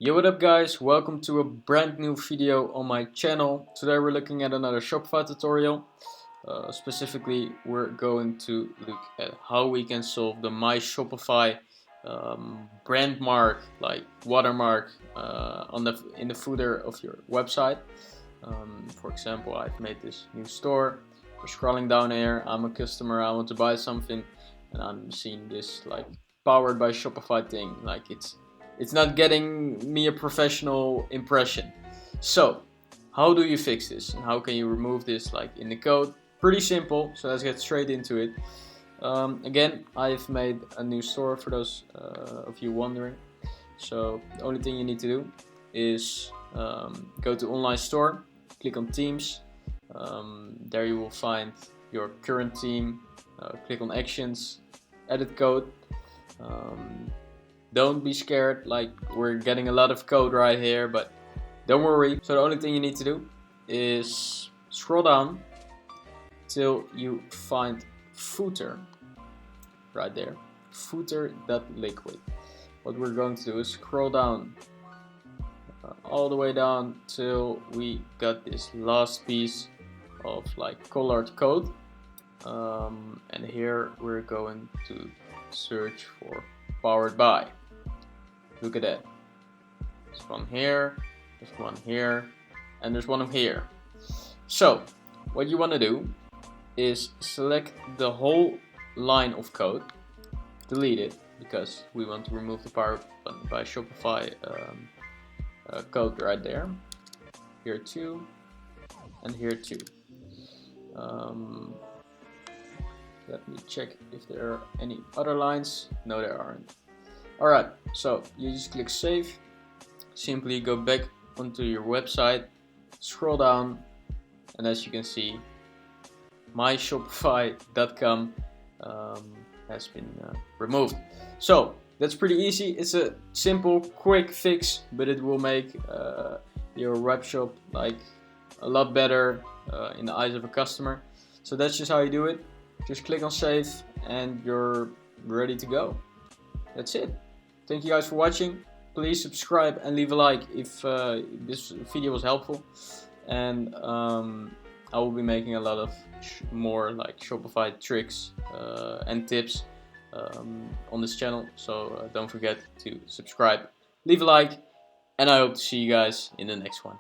Yo, what up guys, welcome to a brand new video on my channel. Today we're looking at another Shopify tutorial. Specifically, we're going to look at how we can solve the My Shopify brand mark, like watermark, in the footer of your website. For example, I've made this new store. We're scrolling down here, I'm a customer, I want to buy something, and I'm seeing this like powered by Shopify thing, like it's not getting me a professional impression. So how do you fix this and how can you remove this like in the code? Pretty simple, so let's get straight into it. Again, I've made a new store for those of you wondering. So the only thing you need to do is go to online store, click on themes. There you will find your current theme. Click on actions, edit code. Don't be scared, like we're getting a lot of code right here, but don't worry. So the only thing you need to do is scroll down till you find footer right there, footer.liquid. What we're going to do is scroll down all the way down till we got this last piece of like colored code, and here we're going to search for powered by. Look at that. There's one here, there's one here, and there's one here. So what you want to do is select the whole line of code, delete it because we want to remove the powered by Shopify code right there. Here too, and here too. Let me check if there are any other lines. No, there aren't. Alright, so you just click save, simply go back onto your website, scroll down, and as you can see, myshopify.com has been removed. So that's pretty easy. It's a simple, quick fix, but it will make your webshop like a lot better in the eyes of a customer. So that's just how you do it. Just click on save and you're ready to go. That's it. Thank you guys for watching. Please subscribe and leave a like if this video was helpful. And I will be making a lot of more like Shopify tricks and tips on this channel. So don't forget to subscribe, leave a like, and I hope to see you guys in the next one.